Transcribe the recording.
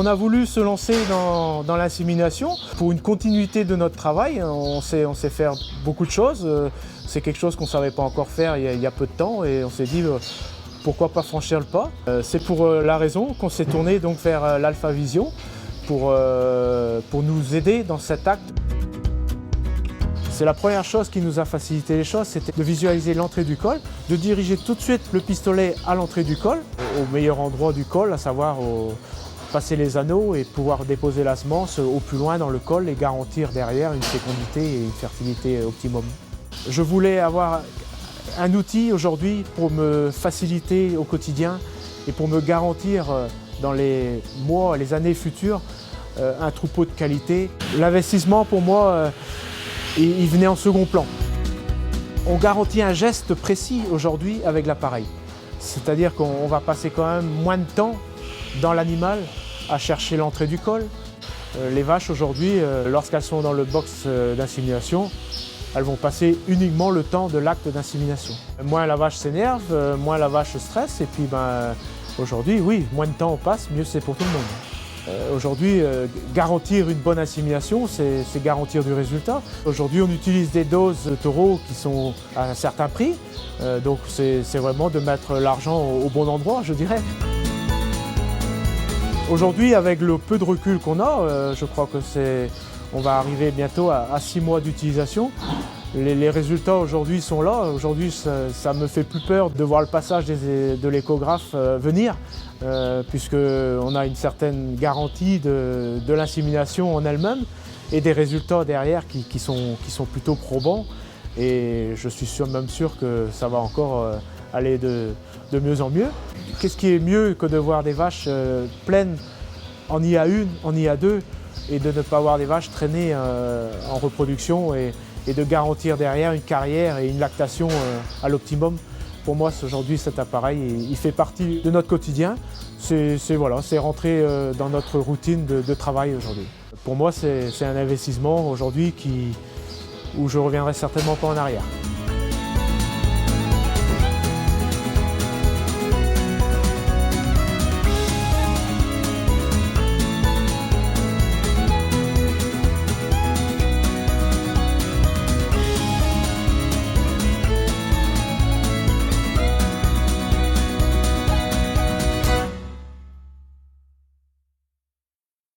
On a voulu se lancer dans l'insémination pour une continuité de notre travail. On sait faire beaucoup de choses. C'est quelque chose qu'on ne savait pas encore faire il y a peu de temps et on s'est dit pourquoi pas franchir le pas. C'est pour la raison qu'on s'est tourné donc vers l'Alpha Vision pour nous aider dans cet acte. C'est la première chose qui nous a facilité les choses, c'était de visualiser l'entrée du col, de diriger tout de suite le pistolet à l'entrée du col, au meilleur endroit du col, à savoir passer les anneaux et pouvoir déposer la semence au plus loin dans le col et garantir derrière une fécondité et une fertilité optimum. Je voulais avoir un outil aujourd'hui pour me faciliter au quotidien et pour me garantir dans les mois, les années futures, un troupeau de qualité. L'investissement pour moi, il venait en second plan. On garantit un geste précis aujourd'hui avec l'appareil. C'est-à-dire qu'on va passer quand même moins de temps dans l'animal à chercher l'entrée du col. Les vaches aujourd'hui, lorsqu'elles sont dans le box d'insémination, elles vont passer uniquement le temps de l'acte d'insémination. Moins la vache s'énerve, moins la vache stresse et puis aujourd'hui, oui, moins de temps on passe, mieux c'est pour tout le monde. Aujourd'hui, garantir une bonne insémination, c'est garantir du résultat. Aujourd'hui, on utilise des doses de taureaux qui sont à un certain prix, donc c'est vraiment de mettre l'argent au bon endroit, je dirais. Aujourd'hui, avec le peu de recul qu'on a, je crois que on va arriver bientôt à 6 mois d'utilisation. Les résultats aujourd'hui sont là. Aujourd'hui, ça me fait plus peur de voir le passage de l'échographe venir, puisqu'on a une certaine garantie de l'insémination en elle-même et des résultats derrière qui sont plutôt probants. Et je suis même sûr que ça va encore aller de mieux en mieux. Qu'est-ce qui est mieux que de voir des vaches pleines en IA1, en IA2 et de ne pas avoir des vaches traînées en reproduction et de garantir derrière une carrière et une lactation à l'optimum. Pour moi, aujourd'hui, cet appareil, il fait partie de notre quotidien. C'est rentré dans notre routine de travail aujourd'hui. Pour moi, c'est un investissement aujourd'hui où je ne reviendrai certainement pas en arrière.